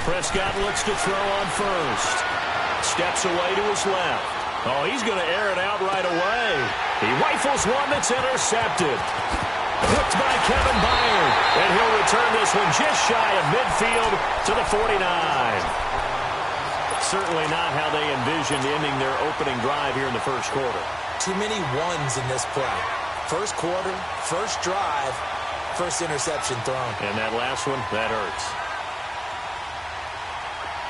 Prescott looks to throw on first. Steps away to his left. Oh, he's going to air it out right away. He rifles one that's intercepted. Hooked by Kevin Byard. And he'll return this one just shy of midfield to the 49. Certainly not how they envisioned ending their opening drive here in the first quarter. Too many ones in this play. First quarter, first drive, first interception thrown. And that last one, that hurts.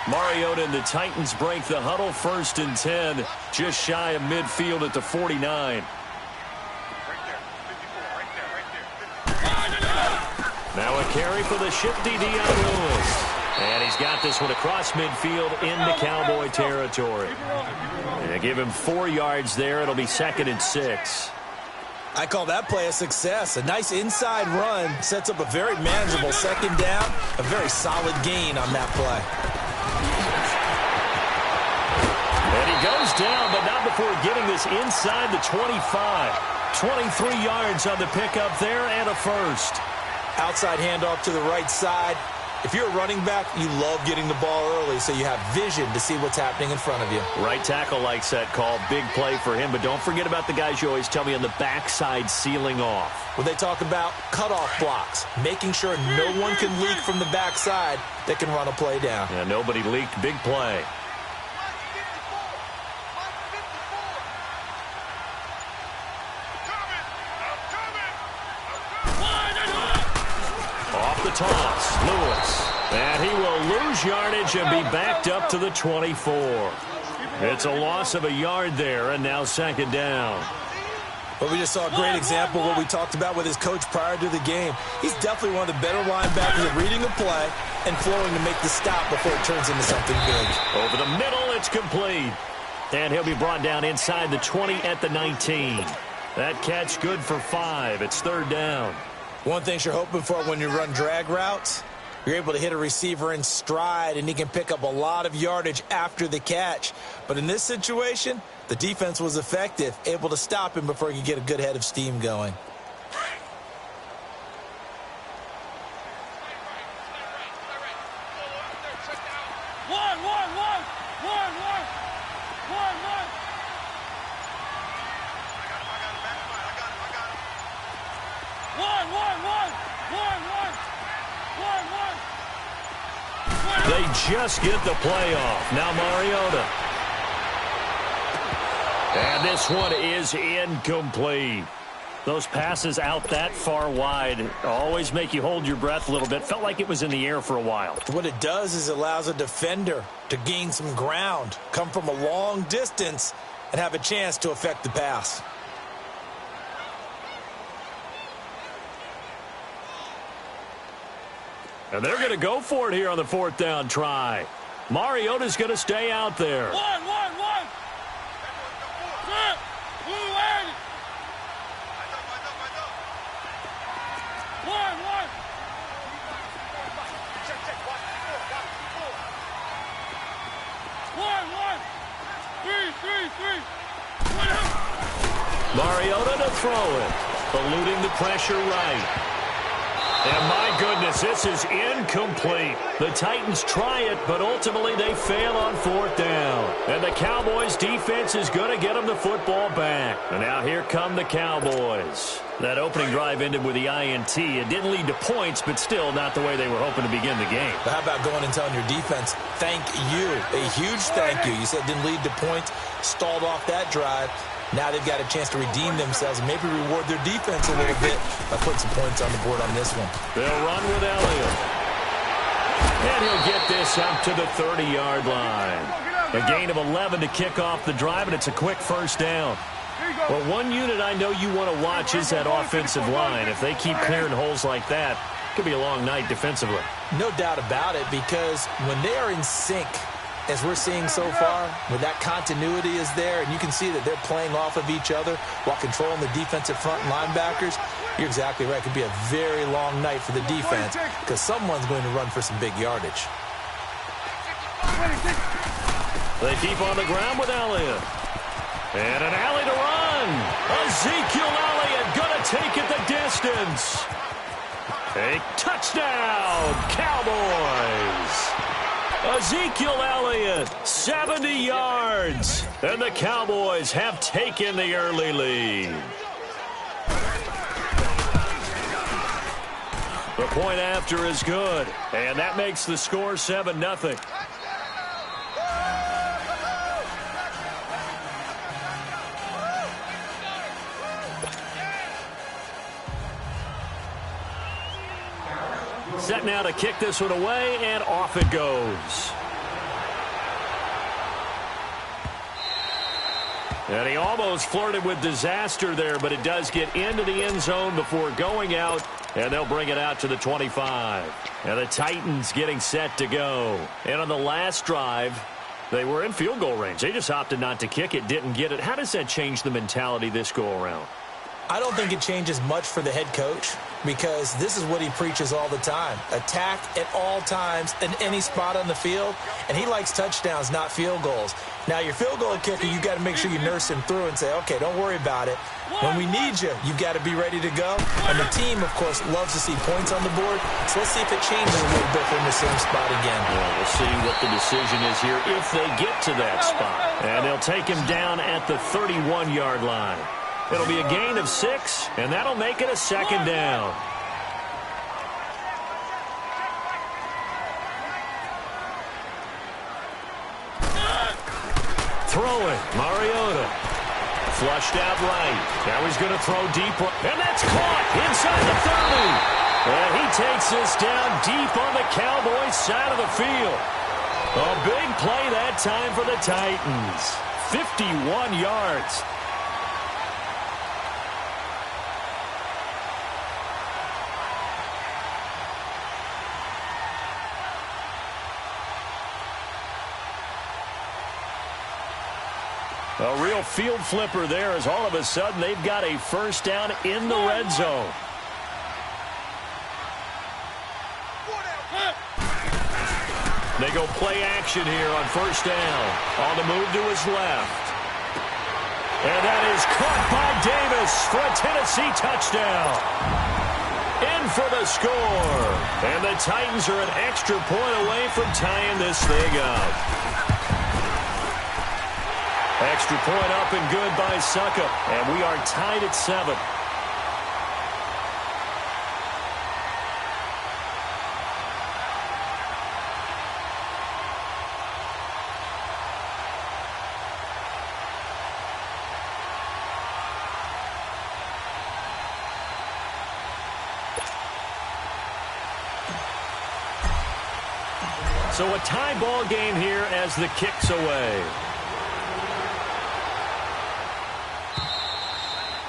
Mariota and the Titans break the huddle, 1st and 10, just shy of midfield at the 49. Now a carry for the shifty Dion Lewis. And he's got this one across midfield into Cowboy territory. And give him 4 yards there. It'll be 2nd and 6. I call that play a success. A nice inside run sets up a very manageable 2nd down. A very solid gain on that play. And he goes down, but not before getting this inside the 25. 23 yards on the pickup there and a first. Outside handoff to the right side. If you're a running back, you love getting the ball early so you have vision to see what's happening in front of you. Right tackle likes that call. Big play for him, but don't forget about the guys you always tell me on the backside sealing off. When they talk about cutoff blocks, making sure no one can leak from the backside that can run a play down. Yeah, nobody leaked. Big play. Off the toss, Lewis. And he will lose yardage and be backed up to the 24. It's a loss of a yard there, and now 2nd down. But we just saw a great example of what we talked about with his coach prior to the game. He's definitely one of the better linebackers at reading a play and flowing to make the stop before it turns into something big. Over the middle, it's complete. And he'll be brought down inside the 20 at the 19. That catch good for 5. It's 3rd down. One thing you're hoping for when you run drag routes, you're able to hit a receiver in stride, and he can pick up a lot of yardage after the catch. But in this situation, the defense was effective, able to stop him before he could get a good head of steam going. They just get the play off. Now Mariota. And this one is incomplete. Those passes out that far wide always make you hold your breath a little bit. Felt like it was in the air for a while. What it does is it allows a defender to gain some ground, come from a long distance, and have a chance to affect the pass. And they're going to go for it here on the 4th down try. Mariota's going to stay out there. One. Mariota to throw it. Eluding the pressure right. And my goodness, this is incomplete. The Titans try it, but ultimately they fail on 4th down. And the Cowboys' defense is going to get them the football back. And now here come the Cowboys. That opening drive ended with the INT. It didn't lead to points, but still not the way they were hoping to begin the game. But how about going and telling your defense, thank you, a huge thank you. You said it didn't lead to points, stalled off that drive. Now they've got a chance to redeem themselves and maybe reward their defense a little bit by putting some points on the board on this one. They'll run with Elliott. And he'll get this up to the 30-yard line. A gain of 11 to kick off the drive, and it's a quick 1st down. Well, one unit I know you want to watch is that offensive line. If they keep clearing holes like that, it could be a long night defensively. No doubt about it, because when they are in sync, as we're seeing so far, where that continuity is there, and you can see that they're playing off of each other while controlling the defensive front and linebackers, you're exactly right. It could be a very long night for the defense because someone's going to run for some big yardage. They keep on the ground with Elliott. And an alley to run. Ezekiel Elliott take it the distance. A touchdown, Cowboys. Ezekiel Elliott, 70 yards. And the Cowboys have taken the early lead. The point after is good, and that makes the score 7-0. Set now to kick this one away, and off it goes. And he almost flirted with disaster there, but it does get into the end zone before going out, and they'll bring it out to the 25. And the Titans getting set to go. And on the last drive, they were in field goal range. They just opted not to kick it, didn't get it. How does that change the mentality this go-around? I don't think it changes much for the head coach because this is what he preaches all the time. Attack at all times in any spot on the field, and he likes touchdowns, not field goals. Now, your field goal kicker, you got to make sure you nurse him through and say, okay, don't worry about it. When we need you, you got to be ready to go. And the team, of course, loves to see points on the board, so let's see if it changes a little bit in the same spot again. Well, we'll see what the decision is here if they get to that spot. And they'll take him down at the 31-yard line. It'll be a gain of 6, and that'll make it a second down. Throwing, Mariota. Flushed out right. Now he's going to throw deep. And that's caught inside the 30. And he takes this down deep on the Cowboys' side of the field. A big play that time for the Titans. 51 yards. A real field flipper there as all of a sudden they've got a first down in the red zone. They go play action here on first down. On the move to his left. And that is caught by Davis for a Tennessee touchdown. In for the score. And the Titans are an extra point away from tying this thing up. Extra point up and good by Suckup. And we are tied at 7. So a tie ball game here as the kick's away.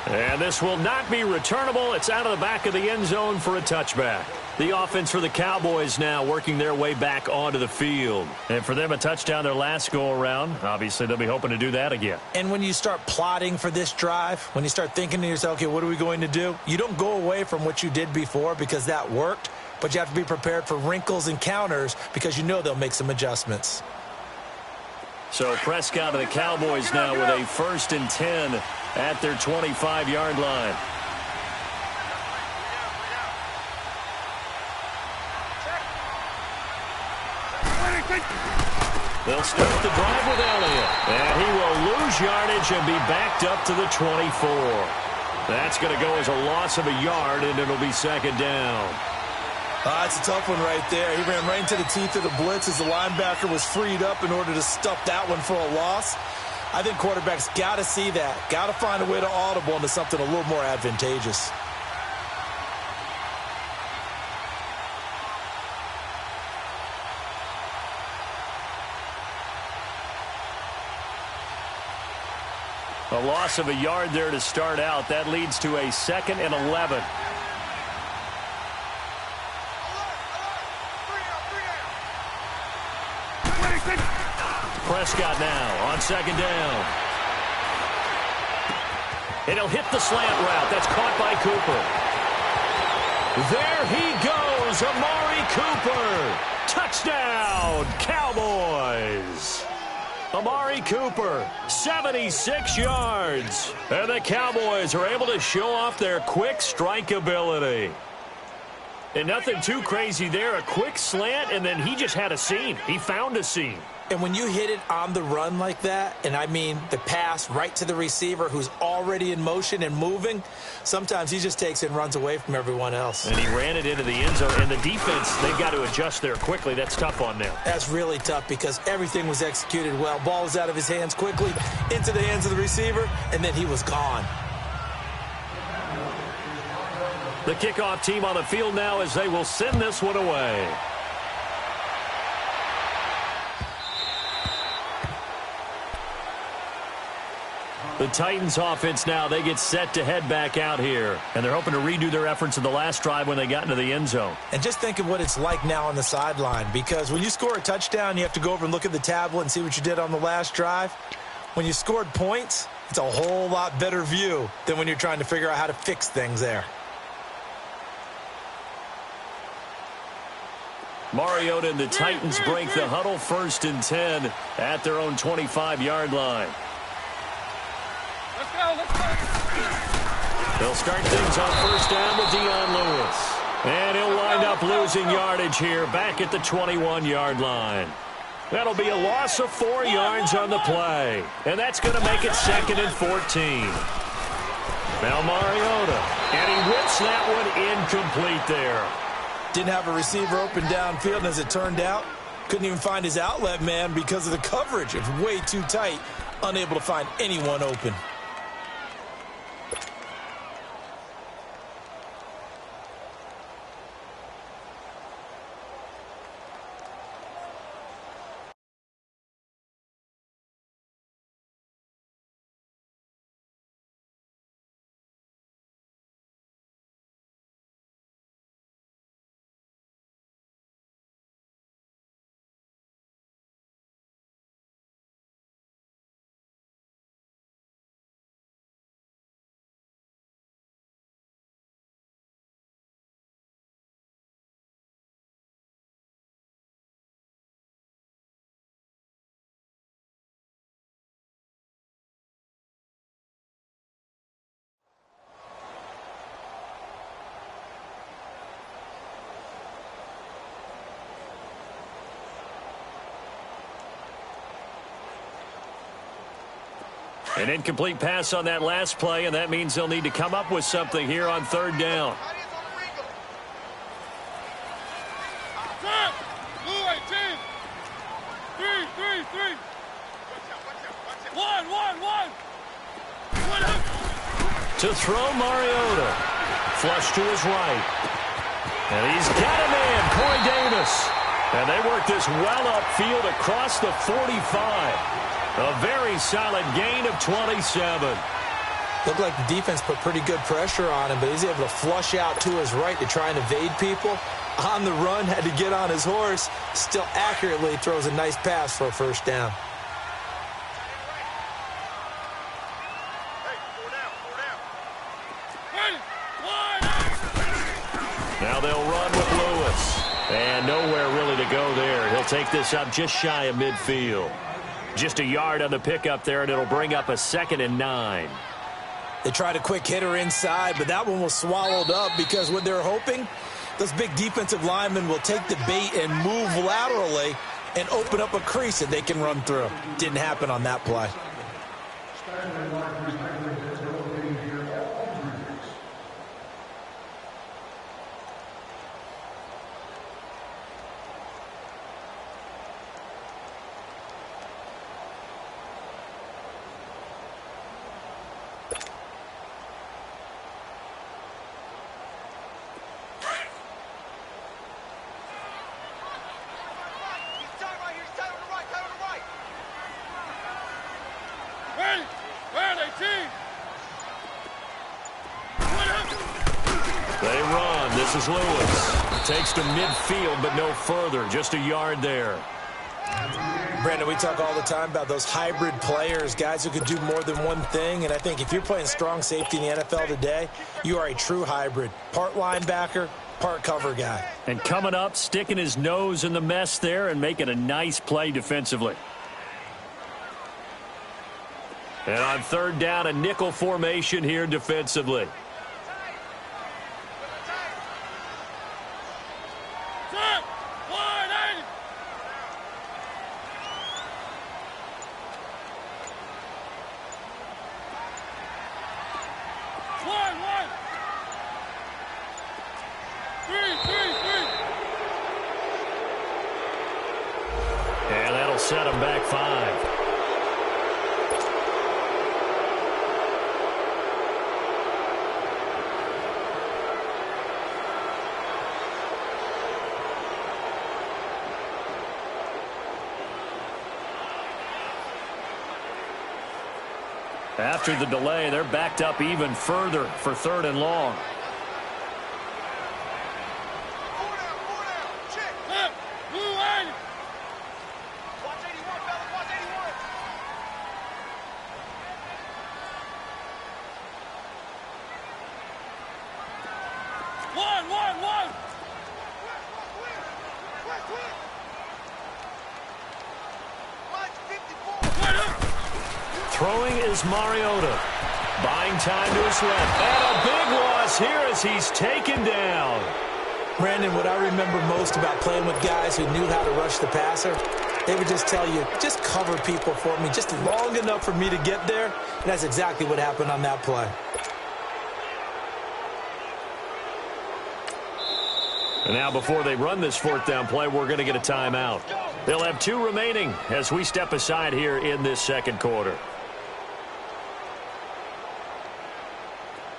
And this will not be returnable. It's out of the back of the end zone for a touchback. The offense for the Cowboys now working their way back onto the field. And for them, a touchdown their last go-around. Obviously, they'll be hoping to do that again. And when you start plotting for this drive, when you start thinking to yourself, okay, what are we going to do? You don't go away from what you did before because that worked, but you have to be prepared for wrinkles and counters because you know they'll make some adjustments. So Prescott of the Cowboys now with a 1st and 10 at their 25-yard line. They'll start the drive with Elliott. And he will lose yardage and be backed up to the 24. That's going to go as a loss of a yard, and it'll be second down. It's a tough one right there. He ran right into the teeth of the blitz as the linebacker was freed up in order to stuff that one for a loss. I think quarterbacks got to see that. Got to find a way to audible into something a little more advantageous. A loss of a yard there to start out. That leads to a 2nd and 11. Prescott now on second down. And he'll hit the slant route. That's caught by Cooper. There he goes, Amari Cooper. Touchdown, Cowboys. Amari Cooper, 76 yards. And the Cowboys are able to show off their quick strike ability. And nothing too crazy there. A quick slant, and then he just had a seam. He found a seam. And when you hit it on the run like that, and I mean the pass right to the receiver who's already in motion and moving, sometimes he just takes it and runs away from everyone else. And he ran it into the end zone. And the defense, they've got to adjust there quickly. That's tough on them. That's really tough because everything was executed well. Ball was out of his hands quickly, into the hands of the receiver, and then he was gone. The kickoff team on the field now as they will send this one away. The Titans offense now, they get set to head back out here. And they're hoping to redo their efforts in the last drive when they got into the end zone. And just think of what it's like now on the sideline, because when you score a touchdown, you have to go over and look at the tablet and see what you did on the last drive. When you scored points, it's a whole lot better view than when you're trying to figure out how to fix things there. Mariota and the Titans break the huddle, 1st and 10 at their own 25-yard line. They'll start things on 1st down with Dion Lewis. And he'll wind up losing yardage here back at the 21-yard line. That'll be a loss of 4 yards on the play. And that's going to make it 2nd and 14. Now Mariota. And he whips that one incomplete there. Didn't have a receiver open downfield, and as it turned out, couldn't even find his outlet man because of the coverage. It's way too tight, unable to find anyone open. An incomplete pass on that last play, and that means they'll need to come up with something here on 3rd down. To throw Mariota. Flush to his right. And he's got a man, Corey Davis. And they work this well upfield across the 45. A very solid gain of 27. Looked like the defense put pretty good pressure on him, but he's able to flush out to his right to try and evade people. On the run, had to get on his horse. Still accurately throws a nice pass for a 1st down. Now they'll run with Lewis. And nowhere really to go there. He'll take this up just shy of midfield. Just a yard on the pickup there, and it'll bring up a 2nd and 9. They tried a quick hitter inside, but that one was swallowed up because what they're hoping, those big defensive linemen will take the bait and move laterally and open up a crease that they can run through. Didn't happen on that play. They run. This is Lewis. Takes to midfield, but no further. Just a yard there. Brandon, we talk all the time about those hybrid players, guys who could do more than one thing. And I think if you're playing strong safety in the NFL today, you are a true hybrid. Part linebacker, part cover guy. And coming up, sticking his nose in the mess there and making a nice play defensively. And on third down, a nickel formation here defensively. And that'll set him back 5. After the delay, they're backed up even further for third and long. Throwing is Mariota. Buying time to his left. And a big loss here as he's taken down. Brandon, what I remember most about playing with guys who knew how to rush the passer, they would just tell you, just cover people for me, just long enough for me to get there. And that's exactly what happened on that play. And now before they run this fourth down play, we're going to get a timeout. They'll have 2 remaining as we step aside here in this second quarter.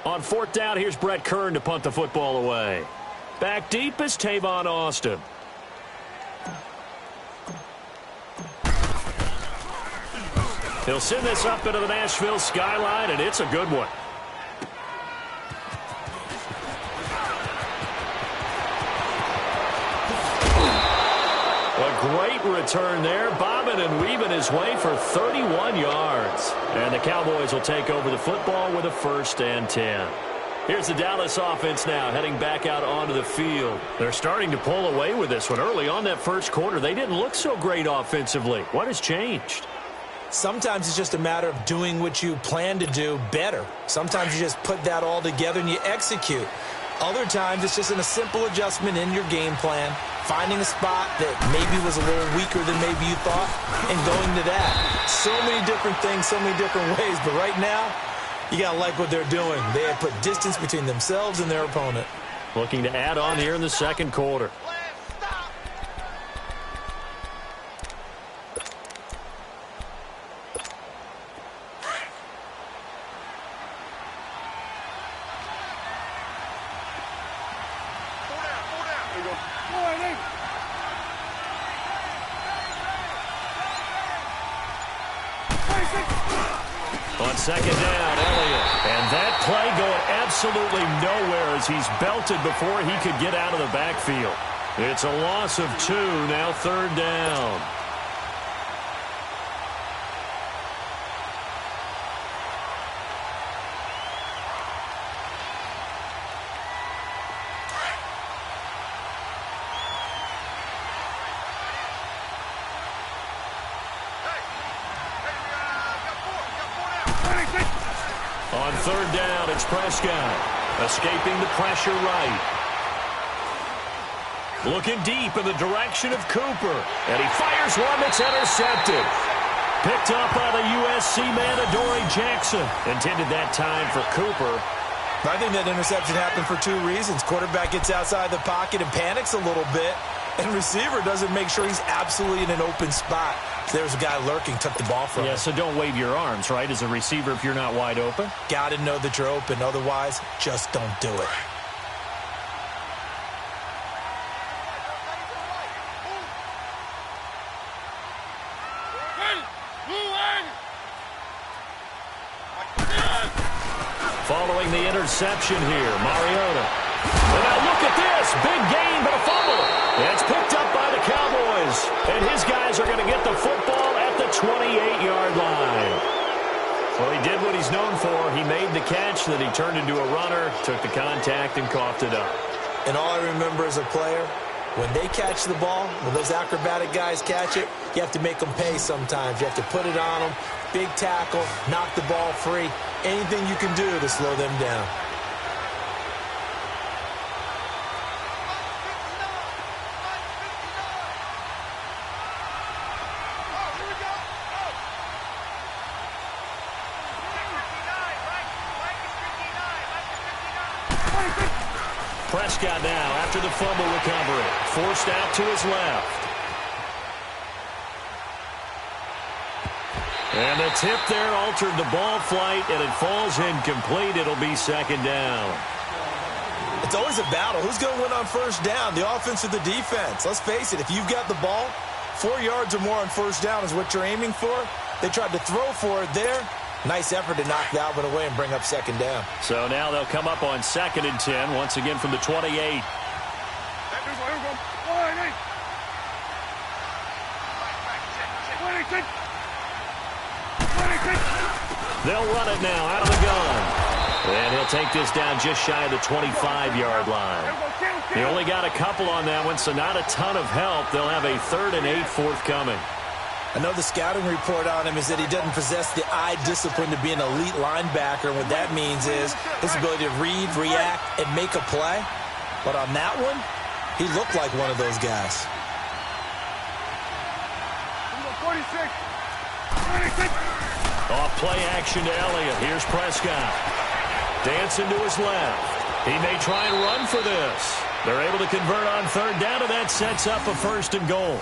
On fourth down, here's Brett Kern to punt the football away. Back deep is Tavon Austin. He'll send this up into the Nashville skyline, and it's a good one. A great return there, bobbing and weaving his way for 31 yards. And the Cowboys will take over the football with a 1st and 10. Here's the Dallas offense now heading back out onto the field. They're starting to pull away with this one. Early on that first quarter, they didn't look so great offensively. What has changed? Sometimes it's just a matter of doing what you plan to do better. Sometimes you just put that all together and you execute. Other times it's just a simple adjustment in your game plan, finding a spot that maybe was a little weaker than maybe you thought, and going to that. So many different things, so many different ways, but right now, you got to like what they're doing. They have put distance between themselves and their opponent. Looking to add on here in the second quarter. On second down, Elliott. And that play going absolutely nowhere as he's belted before he could get out of the backfield. It's a loss of 2, now third down. On third down, it's Prescott. Escaping the pressure right. Looking deep in the direction of Cooper. And he fires one that's intercepted. Picked up by the USC man, Adoree Jackson. Intended that time for Cooper. I think that interception happened for 2 reasons. Quarterback gets outside the pocket and panics a little bit. And receiver doesn't make sure he's absolutely in an open spot. There's a guy lurking, took the ball from him. Yeah, so don't wave your arms, right, as a receiver if you're not wide open. Got to know that you're open. Otherwise, just don't do it. Following the interception here, Mariota. And now look at this. Big gain, but a fumble. It's picked up by the Cowboys. And his guys are going to get the football at the 28-yard line. Well, he did what he's known for. He made the catch, then he turned into a runner, took the contact, and coughed it up. And all I remember as a player When they catch the ball, when those acrobatic guys catch it, you have to make them pay sometimes. You have to put it on them, big tackle, knock the ball free, anything you can do to slow them down. Prescott now after the fumble recovery. Forced out to his left. And the tip there altered the ball flight, and it falls incomplete. It'll be second down. It's always a battle. Who's going to win on first down, the offense or the defense? Let's face it, if you've got the ball, 4 yards or more on first down is what you're aiming for. They tried to throw for it there. Nice effort to knock that one away and bring up second down. So now they'll come up on 2nd and 10, once again from the 28. They'll run it now out of the gun. And he'll take this down just shy of the 25-yard line. He only got a couple on that one, so not a ton of help. They'll have a 3rd and 8 forthcoming. I know the scouting report on him is that he doesn't possess the eye discipline to be an elite linebacker. And what that means is his ability to read, react, and make a play. But on that one, he looked like one of those guys. 46. Off play action to Elliott. Here's Prescott. Dancing to his left. He may try and run for this. They're able to convert on 3rd down, and that sets up a 1st and goal.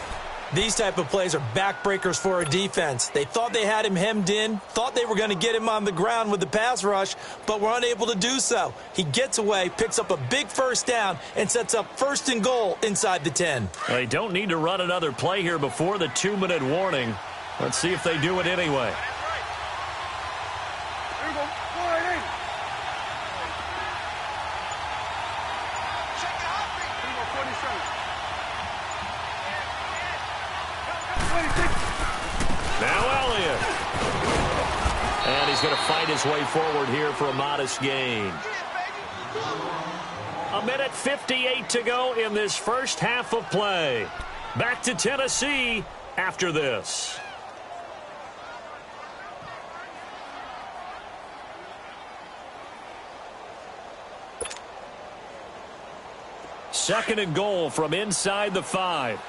These type of plays are backbreakers for a defense. They thought they had him hemmed in, thought they were going to get him on the ground with the pass rush, but were unable to do so. He gets away, picks up a big 1st down, and sets up 1st and goal inside the 10. They don't need to run another play here before the 2-minute warning. Let's see if they do it anyway. Now Elliott. And he's going to fight his way forward here for a modest gain. 1:58 to go in this first half of play. Back to Tennessee after this. Second and goal from inside the 5.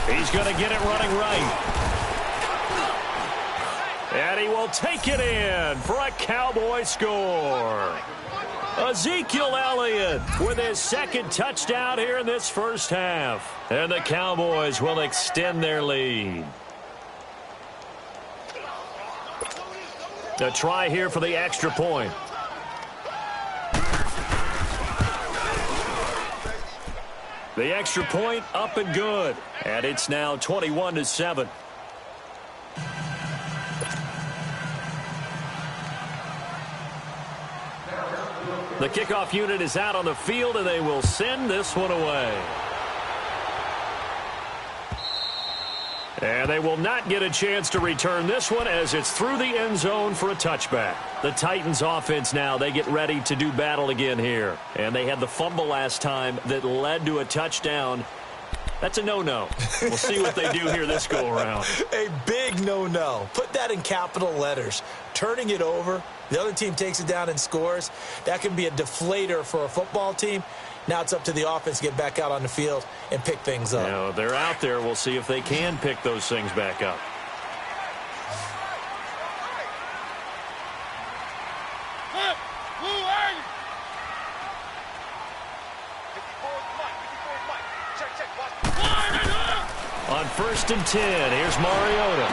He's going to get it running right. And he will take it in for a Cowboy score. Ezekiel Elliott with his 2nd touchdown here in this first half. And the Cowboys will extend their lead. A try here for the extra point. The extra point up and good. And it's now 21-7. The kickoff unit is out on the field, and they will send this one away. And they will not get a chance to return this one as it's through the end zone for a touchback. The Titans offense now, they get ready to do battle again here. And they had the fumble last time that led to a touchdown. That's a no-no. We'll see what they do here this go-around. A big no-no. Put that in capital letters. Turning it over, the other team takes it down and scores. That can be a deflator for a football team. Now it's up to the offense to get back out on the field and pick things up. Now, they're out there. We'll see if they can pick those things back up. On 1st and 10, here's Mariota.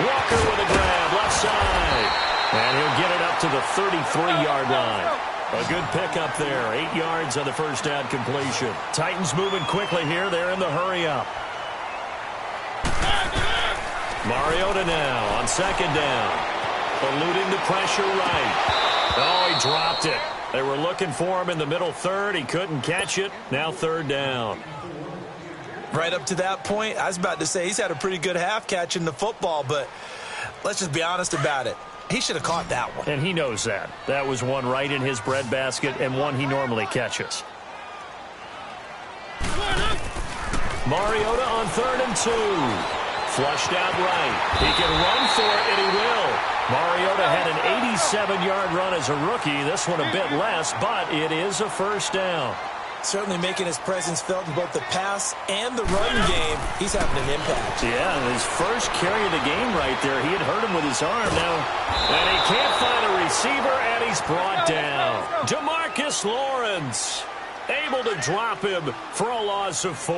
Walker with a grab, left side. And he'll get it up to the 33-yard line. A good pickup there. 8 yards on the first down completion. Titans moving quickly here. They're in the hurry-up. Mariota now on 2nd down. Eluding the pressure right. Oh, he dropped it. They were looking for him in the middle 3rd. He couldn't catch it. Now 3rd down. Right up to that point, I was about to say he's had a pretty good half catching the football, but let's just be honest about it. He should have caught that one. And he knows that. That was one right in his breadbasket and one he normally catches. Mariota on 3rd and 2. Flushed out right. He can run for it, and he will. Mariota had an 87-yard run as a rookie. This one a bit less, but it is a first down. Certainly making his presence felt in both the pass and the run game. He's having an impact. Yeah, his first carry of the game right there. He had hurt him with his arm now. And he can't find a receiver, and he's brought down. Demarcus Lawrence able to drop him for a loss of 4.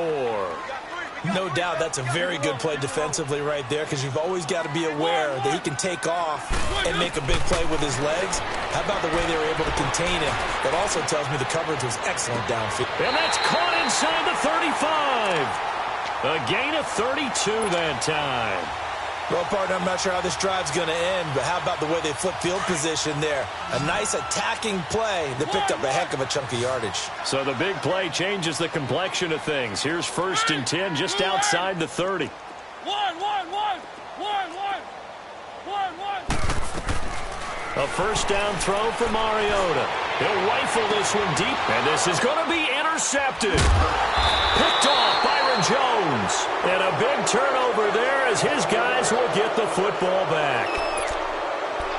No doubt that's a very good play defensively right there, because you've always got to be aware that he can take off and make a big play with his legs. How about the way they were able to contain him? That also tells me the coverage was excellent downfield. And that's caught inside the 35. A gain of 32 that time. Well, partner, I'm not sure how this drive's going to end, but how about the way they flip field position there? A nice attacking play that picked up a heck of a chunk of yardage. So the big play changes the complexion of things. Here's 1st and 10 just outside the 30. A first down throw for Mariota. He'll rifle this one deep, and this is going to be intercepted. Picked off Byron Jones. And a big turnover there as his guys will get the football back.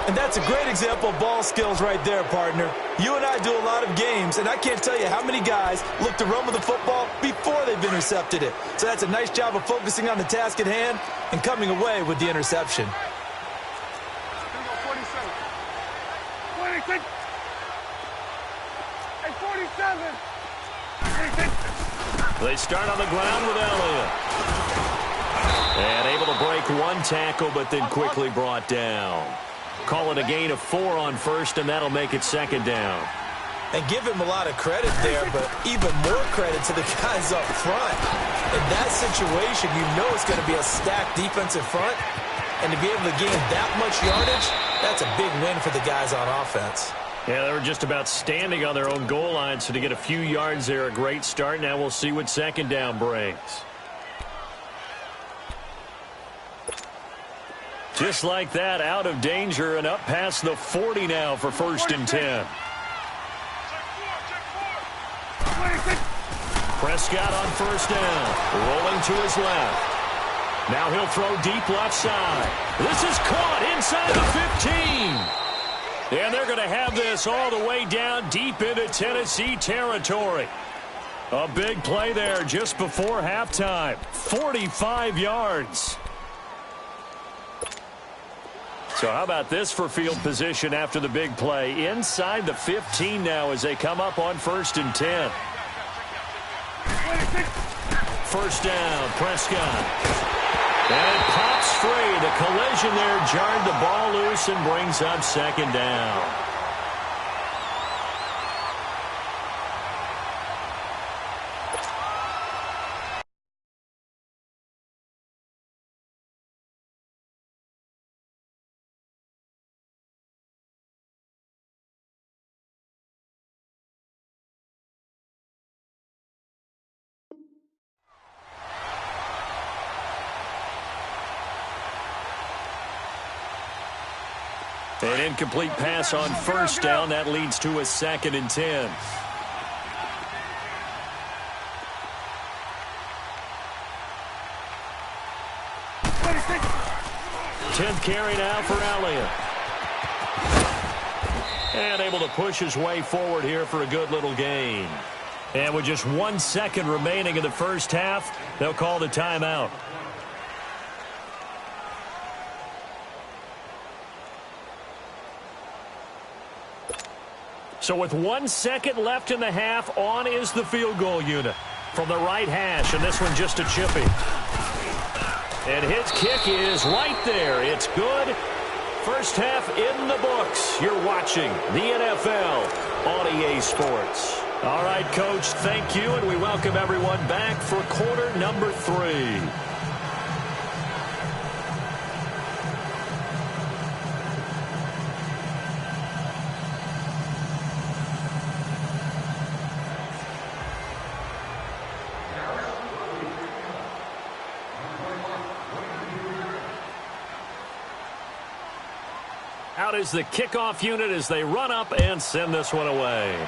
And that's a great example of ball skills right there, partner. You and I do a lot of games, and I can't tell you how many guys look to run with the football before they've intercepted it. So that's a nice job of focusing on the task at hand and coming away with the interception. They start on the ground with Elliott. And able to break one tackle, but then quickly brought down. Call it a gain of 4 on first, and that'll make it 2nd down. And give him a lot of credit there, but even more credit to the guys up front. In that situation, you know it's going to be a stacked defensive front. And to be able to gain that much yardage, that's a big win for the guys on offense. Yeah, they were just about standing on their own goal line, so to get a few yards there, a great start. Now we'll see what 2nd down brings. Just like that, out of danger and up past the 40 now for 1st and 10. Prescott on 1st down, rolling to his left. Now he'll throw deep left side. This is caught inside the 15. And they're going to have this all the way down deep into Tennessee territory. A big play there just before halftime. 45 yards. So how about this for field position after the big play? Inside the 15 now as they come up on 1st and 10. First down, Prescott. And it pops free. The collision there jarred the ball loose and brings up 2nd down. An incomplete pass on 1st down. That leads to a 2nd and 10. 10th carry now for Elliott. And able to push his way forward here for a good little gain. And with just 1 second remaining in the first half, they'll call the timeout. So with 1 second left in the half, on is the field goal unit from the right hash, and this one just a chippy. And his kick is right there. It's good. First half in the books. You're watching the NFL on EA Sports. All right, Coach, thank you, and we welcome everyone back for quarter number 3. out as the kickoff unit as they run up and send this one away.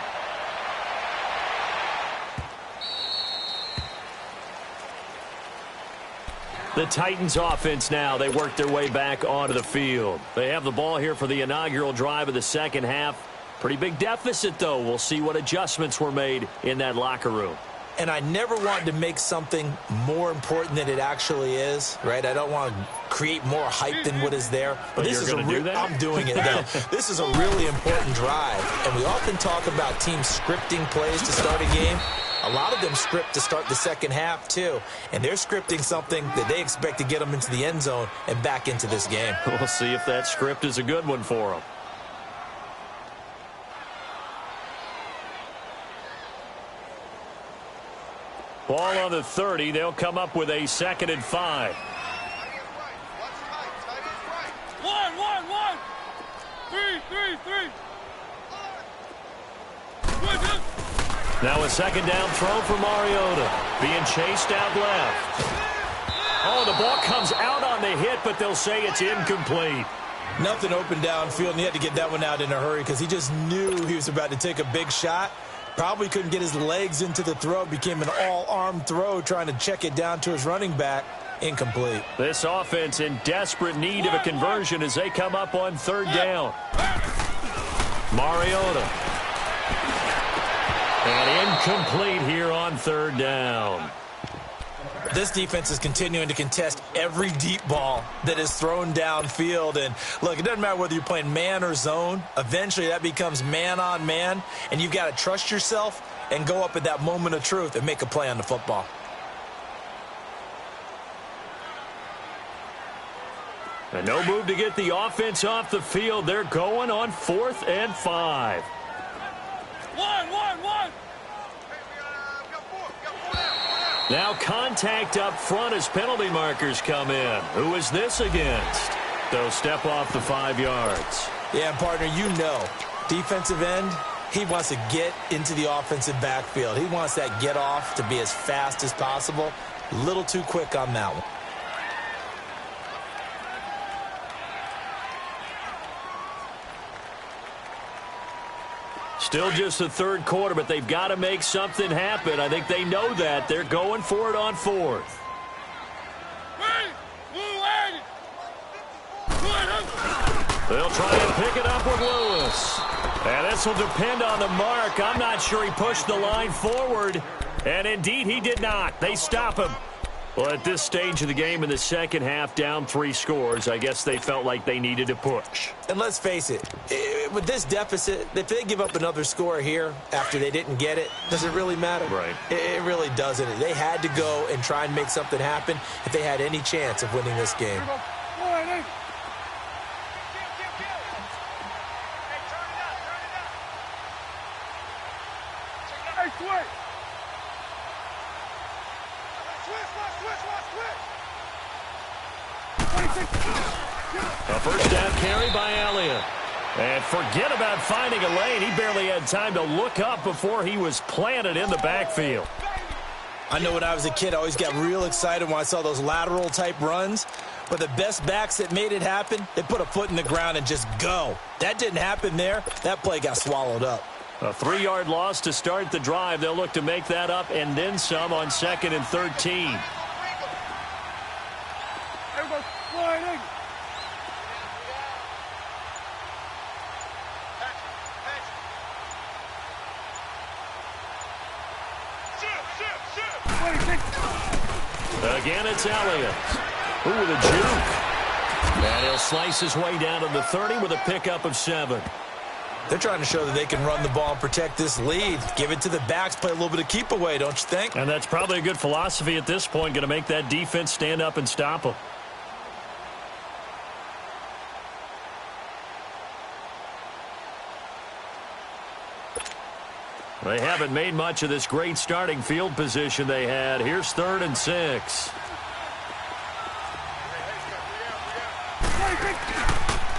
The Titans offense now. They work their way back onto the field. They have the ball here for the inaugural drive of the second half. Pretty big deficit, though. We'll see what adjustments were made in that locker room. And I never want to make something more important than it actually is, right? I don't want to create more hype than what is there. But this is I'm doing it, though. This is a really important drive. And we often talk about teams scripting plays to start a game. A lot of them script to start the second half, too. And they're scripting something that they expect to get them into the end zone and back into this game. We'll see if that script is a good one for them. Ball on the 30. They'll come up with a 2nd and 5. 1. 3. Now a 2nd down throw for Mariota. Being chased out left. Oh, the ball comes out on the hit, but they'll say it's incomplete. Nothing open downfield, and he had to get that one out in a hurry because he just knew he was about to take a big shot. Probably couldn't get his legs into the throw. Became an all-arm throw trying to check it down to his running back. Incomplete. This offense in desperate need of a conversion as they come up on 3rd down. Mariota. And incomplete here on 3rd down. This defense is continuing to contest every deep ball that is thrown downfield. And, look, it doesn't matter whether you're playing man or zone. Eventually that becomes man-on-man, and you've got to trust yourself and go up at that moment of truth and make a play on the football. And no move to get the offense off the field. They're going on 4th and 5. 1. Now contact up front as penalty markers come in. Who is this against? They'll step off the 5 yards. Yeah, partner, you know, defensive end, he wants to get into the offensive backfield. He wants that get off to be as fast as possible. A little too quick on that one. Still just the 3rd quarter, but they've got to make something happen. I think they know that. They're going for it on 4th. They'll try and pick it up with Lewis. And this will depend on the mark. I'm not sure he pushed the line forward. And indeed, he did not. They stop him. Well, at this stage of the game in the second half, down 3 scores, I guess they felt like they needed to push. And let's face it, with this deficit, if they give up another score here after they didn't get it, does it really matter? Right. It really doesn't. They had to go and try and make something happen if they had any chance of winning this game. A first down carry by Elliott. And forget about finding a lane. He barely had time to look up before he was planted in the backfield. I know when I was a kid, I always got real excited when I saw those lateral-type runs. But the best backs that made it happen, they put a foot in the ground and just go. That didn't happen there. That play got swallowed up. A 3-yard loss to start the drive. They'll look to make that up and then some on 2nd and 13. Again, it's Elliott. Ooh, with a juke. And he'll slice his way down to the 30 with a pickup of 7. They're trying to show that they can run the ball and protect this lead. Give it to the backs, play a little bit of keep away, don't you think? And that's probably a good philosophy at this point, going to make that defense stand up and stop them. They haven't made much of this great starting field position they had. Here's 3rd and 6.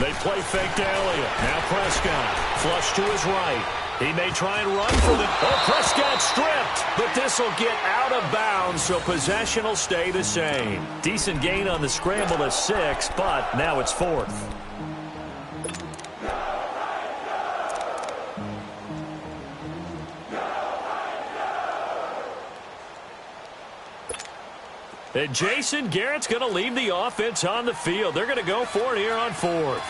They play fake to Elliott. Now Prescott. Flush to his right. He may try and run for the... Oh, Prescott stripped. But this will get out of bounds, so possession will stay the same. Decent gain on the scramble to 6, but now it's 4th. And Jason Garrett's going to leave the offense on the field. They're going to go for it here on fourth.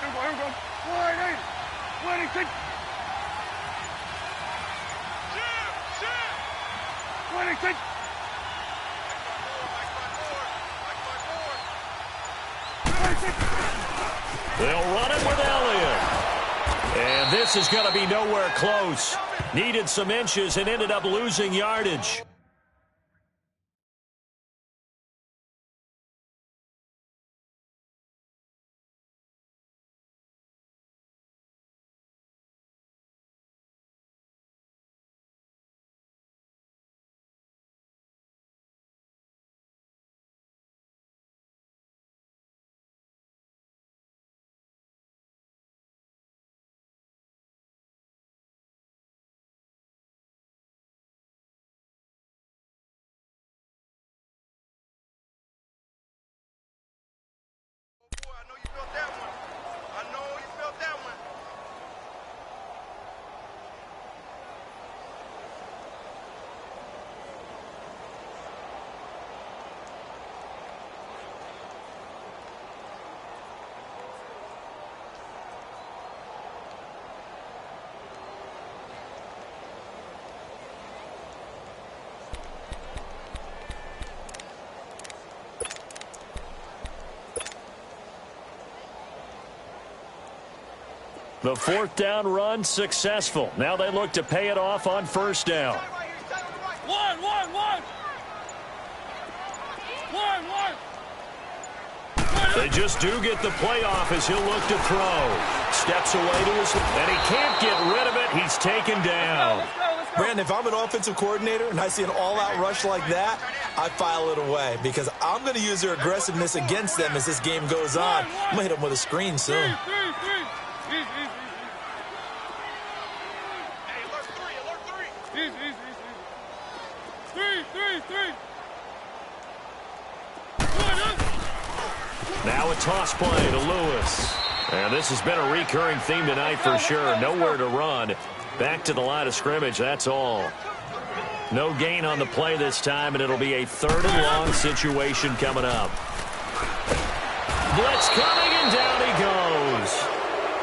Here we go. 26. 26. They'll run it with Elliott. And this is going to be nowhere close. Needed some inches and ended up losing yardage. The fourth down run successful. Now they look to pay it off on first down. One. They just do get the playoff as he'll look to throw. Steps away to his, and he can't get rid of it. He's taken down. Brandon, if I'm an offensive coordinator and I see an all-out rush like that, I file it away because I'm going to use their aggressiveness against them as this game goes on. I'm going to hit them with a screen soon. Now a toss play to Lewis. And this has been a recurring theme tonight for sure. Nowhere to run. Back to the line of scrimmage, that's all. No gain on the play this time, and it'll be a third and long situation coming up. Blitz coming, and down he goes.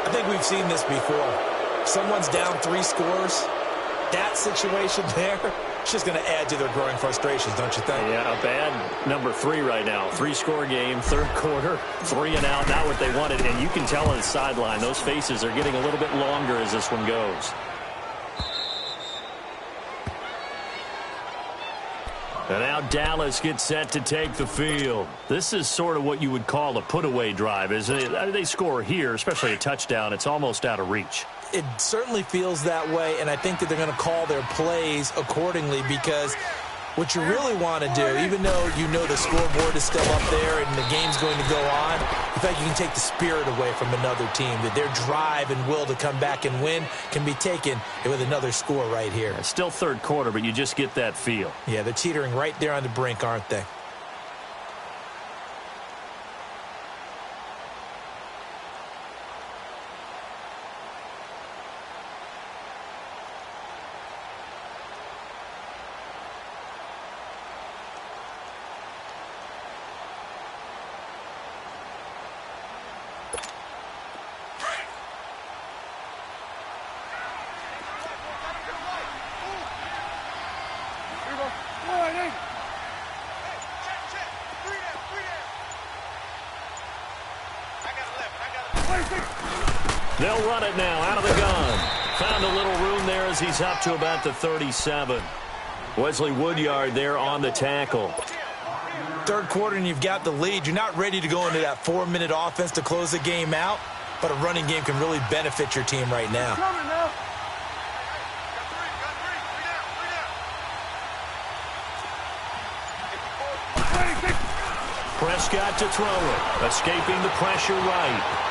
I think we've seen this before. Someone's down 3 scores. That situation there, it's just going to add to their growing frustrations, don't you think? Yeah, a bad number 3 right now. 3-score game, third quarter, 3 and out, not what they wanted. And you can tell on the sideline, those faces are getting a little bit longer as this one goes. And now Dallas gets set to take the field. This is sort of what you would call a put-away drive, isn't it? They score here, especially a touchdown. It's almost out of reach. It certainly feels that way, and I think that they're going to call their plays accordingly because what you really want to do, even though you know the scoreboard is still up there and the game's going to go on, in fact, you can take the spirit away from another team, that their drive and will to come back and win can be taken with another score right here. It's still third quarter, but you just get that feel. Yeah, they're teetering right there on the brink, aren't they? They'll run it now out of the gun. Found a little room there as he's up to about the 37. Wesley Woodyard there on the tackle. Third quarter and you've got the lead. You're not ready to go into that 4-minute offense to close the game out, but a running game can really benefit your team right now. Prescott to throw it. Escaping the pressure right.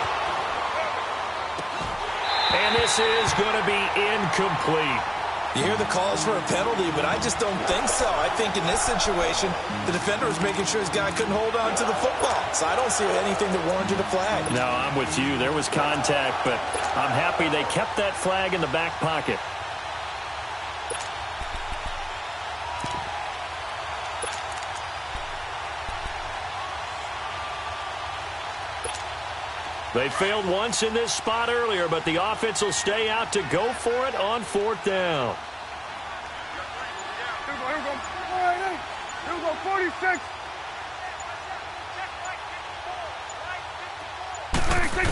And this is going to be incomplete. You hear the calls for a penalty, but I just don't think so. I think in this situation, the defender was making sure his guy couldn't hold on to the football. So I don't see anything that warranted a flag. No, I'm with you. There was contact, but I'm happy they kept that flag in the back pocket. They failed once in this spot earlier, but the offense will stay out to go for it on 4th down. Here we go. All right, here we go, 46. 26.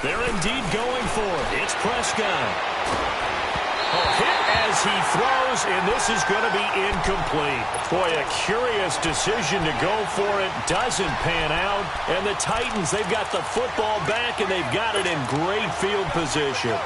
They're indeed going for it. It's Prescott. Hit as he throws, and this is going to be incomplete. Boy, a curious decision to go for it. Doesn't pan out. And the Titans, they've got the football back, and they've got it in great field position.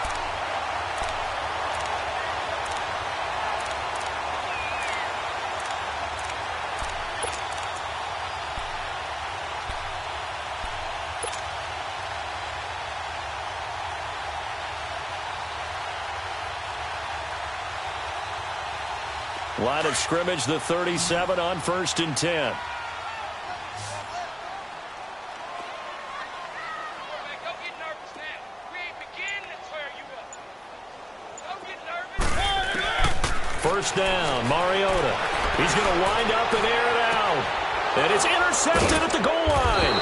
Line of scrimmage, the 37 on 1st and 10. First down, Mariota. He's going to wind up and air it out. And it's intercepted at the goal line.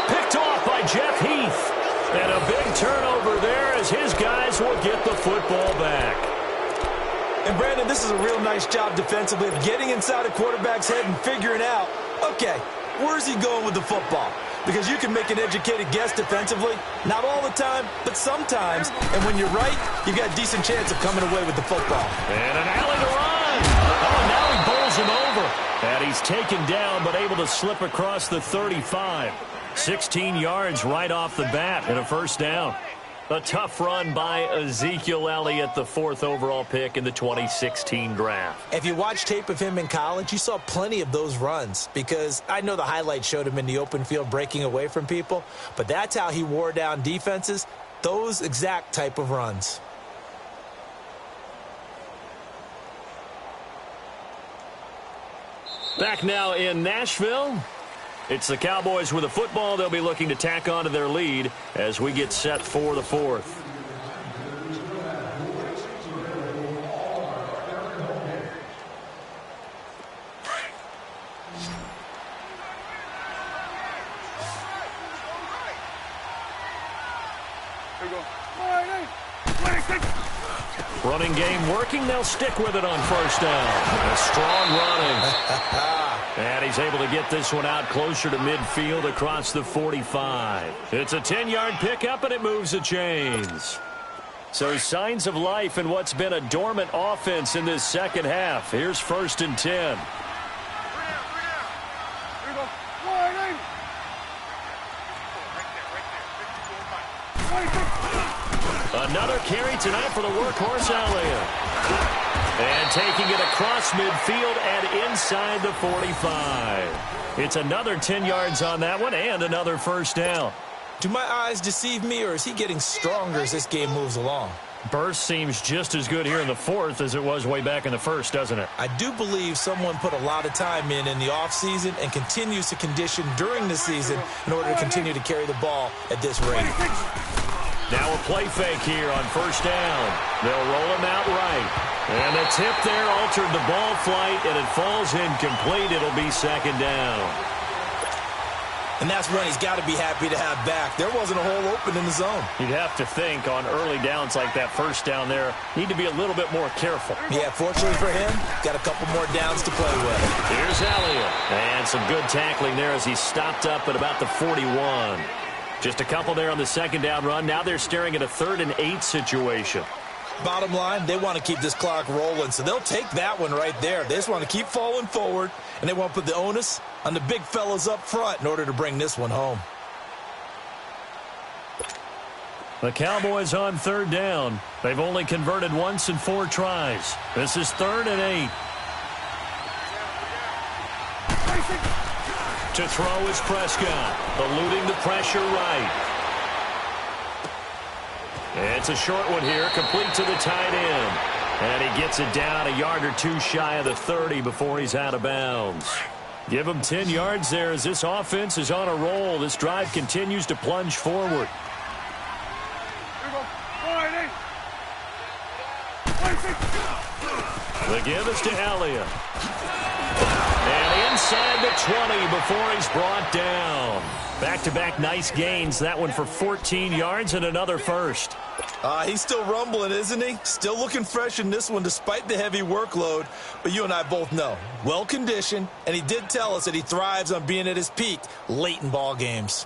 Picked off by Jeff Heath. And a big turnover there as his guys will get the football back. And, Brandon, this is a real nice job defensively of getting inside a quarterback's head and figuring out, okay, where's he going with the football? Because you can make an educated guess defensively. Not all the time, but sometimes. And when you're right, you've got a decent chance of coming away with the football. And an alley to run. Oh, now he bowls him over. And he's taken down, but able to slip across the 35. 16 yards right off the bat and a first down. A tough run by Ezekiel Elliott, the 4th overall pick in the 2016 draft. If you watch tape of him in college, you saw plenty of those runs because I know the highlights showed him in the open field breaking away from people, but that's how he wore down defenses, those exact type of runs. Back now in Nashville. It's the Cowboys with the football. They'll be looking to tack on to their lead as we get set for the 4th. Here we go. All right, 26. Running game working. They'll stick with it on first down. A strong running. And he's able to get this one out closer to midfield across the 45. It's a 10-yard pickup, and it moves the chains. So signs of life in what's been a dormant offense in this second half. Here's 1st and 10. Here we go. All right, 26. Another carry tonight for the workhorse Elliott. And taking it across midfield and inside the 45. It's another 10 yards on that one and another first down. Do my eyes deceive me, or is he getting stronger as this game moves along? Burst seems just as good here in the 4th as it was way back in the 1st, doesn't it? I do believe someone put a lot of time in the offseason and continues to condition during the season in order to continue to carry the ball at this rate. Now a play fake here on first down. They'll roll him out right. And the tip there altered the ball flight, and it falls incomplete. It'll be 2nd down. And that's when he's got to be happy to have back. There wasn't a hole open in the zone. You'd have to think on early downs like that first down there, need to be a little bit more careful. Yeah, fortunately for him, got a couple more downs to play with. Here's Elliott. And some good tackling there as he stopped up at about the 41. Just a couple there on the 2nd down run. Now they're staring at a 3rd and 8 situation. Bottom line, they want to keep this clock rolling, so they'll take that one right there. They just want to keep falling forward, and they want to put the onus on the big fellas up front in order to bring this one home. The Cowboys on 3rd down. They've only converted once in 4 tries. This is 3rd and 8. To throw is Prescott, eluding the pressure right. It's a short one here, complete to the tight end. And he gets it down a yard or two shy of the 30 before he's out of bounds. Give him 10 yards there as this offense is on a roll. This drive continues to plunge forward. Here we go. All right, 26. The give is to Elliott. And he inside the 20 before he's brought down. Back-to-back nice gains. That one for 14 yards and another first. He's still rumbling, isn't he? Still looking fresh in this one despite the heavy workload. But you and I both know, well-conditioned, and he did tell us that he thrives on being at his peak late in ball games.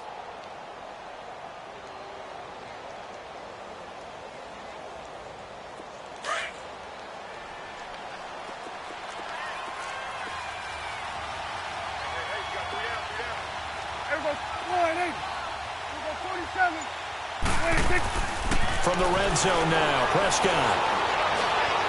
From the red zone now, Prescott.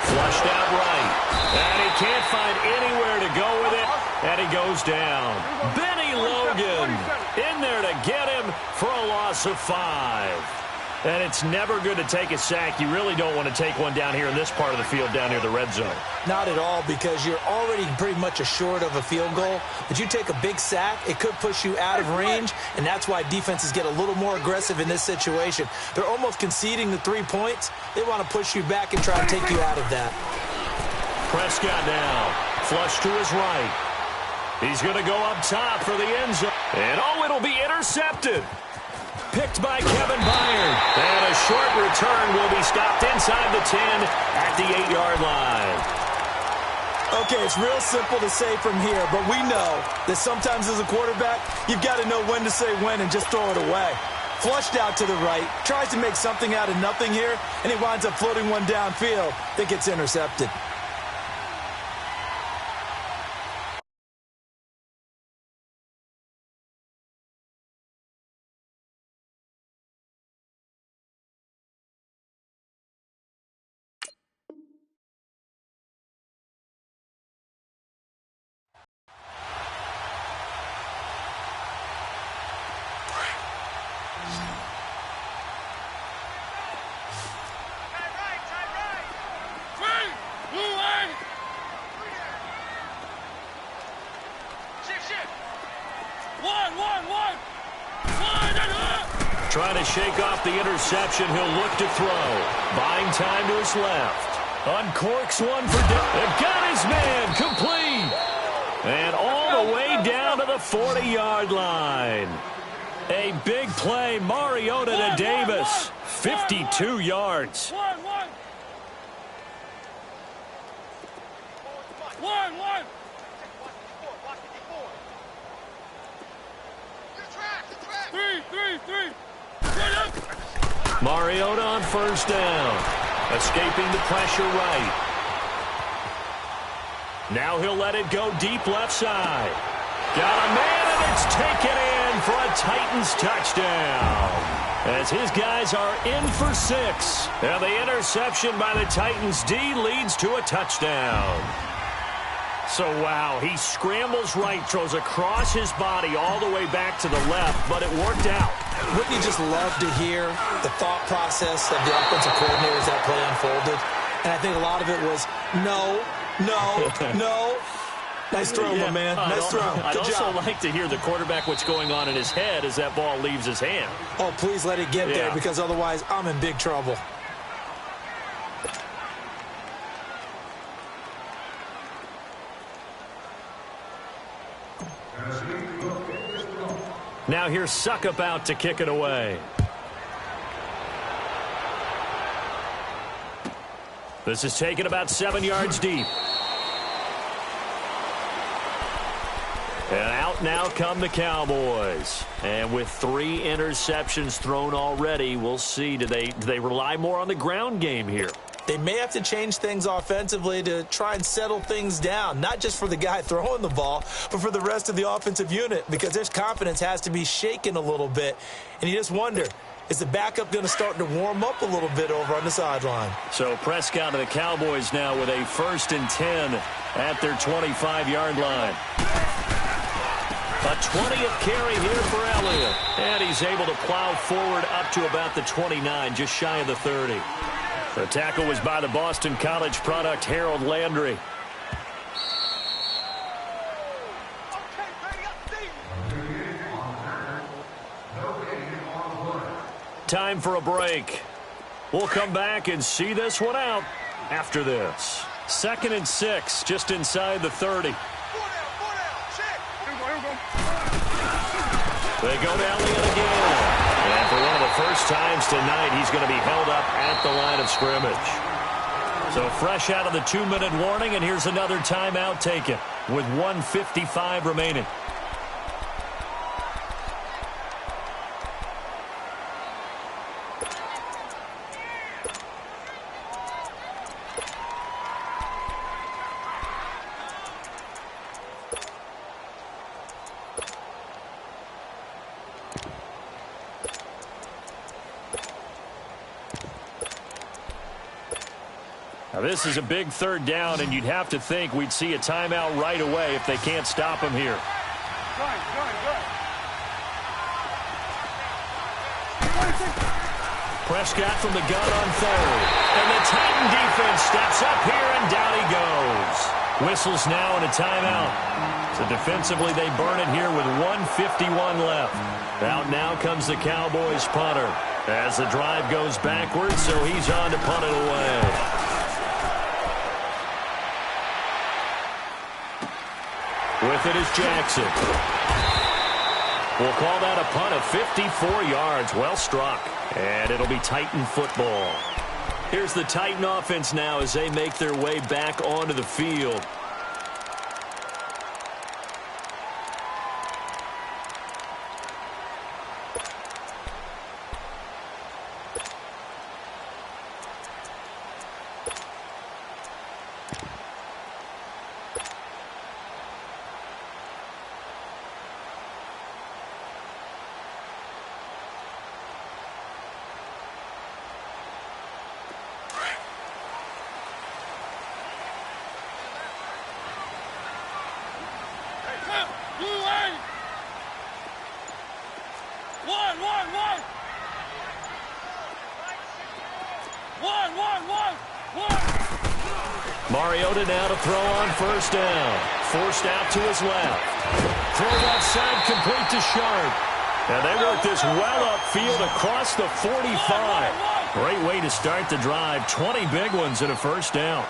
Flushed out right. And he can't find anywhere to go with it. And he goes down. Benny Logan in there to get him for a loss of 5. And it's never good to take a sack. You really don't want to take one down here in this part of the field down near the red zone. Not at all, because you're already pretty much assured of a field goal. But you take a big sack, it could push you out of range, and that's why defenses get a little more aggressive in this situation. They're almost conceding the 3 points. They want to push you back and try to take you out of that. Prescott now, flush to his right. He's going to go up top for the end zone. And it'll be intercepted. Picked by Kevin Byard. And a short return will be stopped inside the 10 at the 8-yard line. Okay, it's real simple to say from here, but we know that sometimes as a quarterback, you've got to know when to say when and just throw it away. Flushed out to the right, tries to make something out of nothing here, and he winds up floating one downfield that gets intercepted. Trying to shake off the interception. He'll look to throw. Buying time to his left. Uncorks one for They've got his man complete. And all the way down to the 40-yard line. A big play. Mariota to Davis. 52 yards. Mariota on first down. Escaping the pressure right. Now he'll let it go deep left side. Got a man, and it's taken in for a Titans touchdown. As his guys are in for 6. And the interception by the Titans D leads to a touchdown. So, wow, he scrambles right, throws across his body all the way back to the left, but it worked out. Wouldn't you just love to hear the thought process of the offensive coordinator as that play unfolded? And I think a lot of it was, no. Nice throw, my man. Nice throw. I'd also like to hear the quarterback what's going on in his head as that ball leaves his hand. Oh, please let it get there, because otherwise I'm in big trouble. Now here's Suckup out to kick it away. This is taken about 7 yards deep. And out now come the Cowboys. And with 3 interceptions thrown already, we'll see. Do they rely more on the ground game here? They may have to change things offensively to try and settle things down, not just for the guy throwing the ball, but for the rest of the offensive unit, because their confidence has to be shaken a little bit. And you just wonder, is the backup going to start to warm up a little bit over on the sideline? So Prescott of the Cowboys now with a 1st and 10 at their 25-yard line. A 20th carry here for Elliott. And he's able to plow forward up to about the 29, just shy of the 30. The tackle was by the Boston College product, Harold Landry. Time for a break. We'll come back and see this one out after this. 2nd and 6, just inside the 30. They go to Elliott again. And for one of the first times tonight, he's going to be held up at the line of scrimmage. So fresh out of the 2-minute warning, and here's another timeout taken with 1:55 remaining. Now, this is a big third down, and you'd have to think we'd see a timeout right away if they can't stop him here. Prescott from the gun on third. And the Titan defense steps up here, and down he goes. Whistles now and a timeout. So defensively, they burn it here with 1:51 left. Out now comes the Cowboys punter as the drive goes backwards, so he's on to punt it away. With it is Jackson. We'll call that a punt of 54 yards. Well struck. And it'll be Titan football. Here's the Titan offense now as they make their way back onto the field. Mariota now to throw on first down. Forced out to his left. Throws outside, complete to Sharp. And they work this well upfield across the 45. Great way to start the drive. 20 big ones and a first down.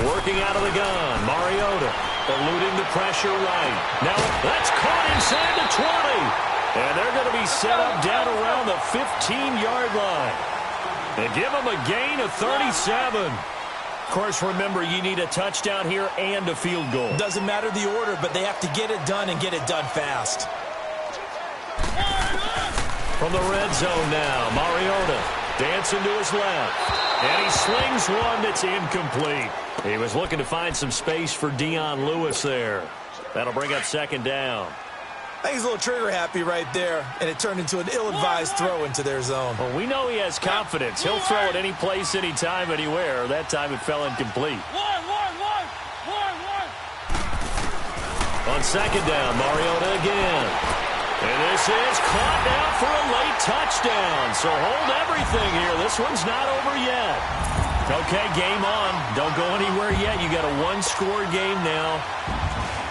Working out of the gun, Mariota eluding the pressure right. Now that's caught inside the 20. And they're going to be set up down around the 15-yard line. They give them a gain of 37. Of course, remember, you need a touchdown here and a field goal. Doesn't matter the order, but they have to get it done and get it done fast. From the red zone now, Mariota dancing to his left. And he slings one that's incomplete. He was looking to find some space for Dion Lewis there. That'll bring up second down. I think he's a little trigger happy right there, and it turned into an ill-advised throw into their zone. Well, we know he has confidence. He'll throw it any place, anytime, anywhere. That time it fell incomplete. On second down, Mariota again. And this is caught now for a late touchdown. So hold everything here. This one's not over yet. Okay, game on. Don't go anywhere yet. You got a one-score game now.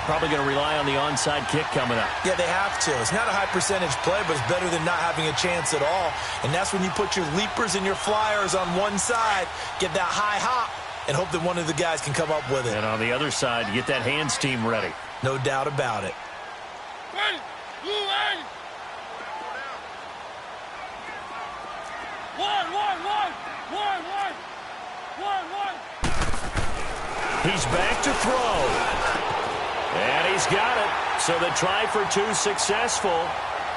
Probably going to rely on the onside kick coming up. Yeah, they have to. It's not a high-percentage play, but it's better than not having a chance at all. And that's when you put your leapers and your flyers on one side, get that high hop, and hope that one of the guys can come up with it. And on the other side, you get that hands team ready. No doubt about it. Ready. Blue ready. One. He's back to throw. And he's got it. So the try for two successful.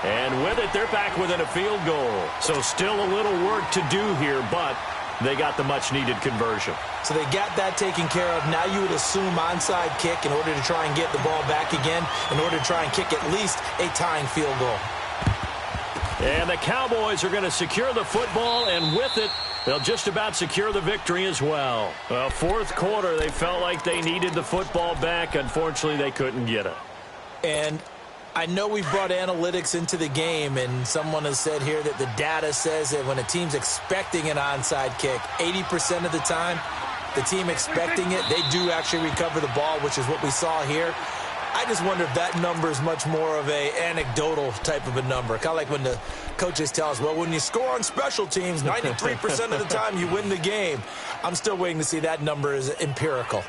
And with it, they're back within a field goal. So still a little work to do here, but they got the much-needed conversion. So they got that taken care of. Now you would assume onside kick in order to try and get the ball back again, in order to try and kick at least a tying field goal. And the Cowboys are going to secure the football, and with it, they'll just about secure the victory as well. Well, fourth quarter, they felt like they needed the football back. Unfortunately, they couldn't get it. And I know we brought analytics into the game, and someone has said here that the data says that when a team's expecting an onside kick, 80% of the time, the team expecting it, they do actually recover the ball, which is what we saw here. I just wonder if that number is much more of a anecdotal type of a number. Kind of like when the coaches tell us, well, when you score on special teams, 93% of the time you win the game. I'm still waiting to see that number is empirical.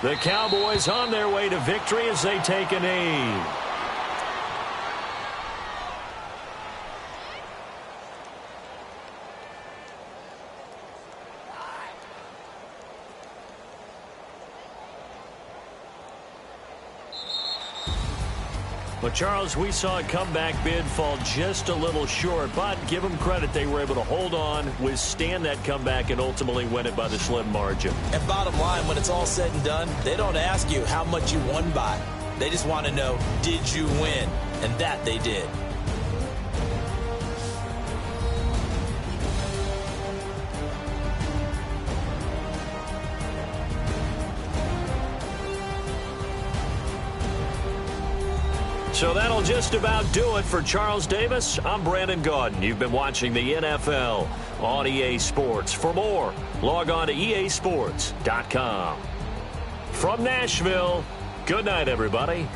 The Cowboys on their way to victory as they take a knee. Well, Charles, we saw a comeback bid fall just a little short, but give them credit. They were able to hold on, withstand that comeback, and ultimately win it by the slim margin. And bottom line, when it's all said and done, they don't ask you how much you won by. They just want to know, did you win? And that they did. So that'll just about do it for Charles Davis. I'm Brandon Gaudin. You've been watching the NFL on EA Sports. For more, log on to easports.com. From Nashville, good night, everybody.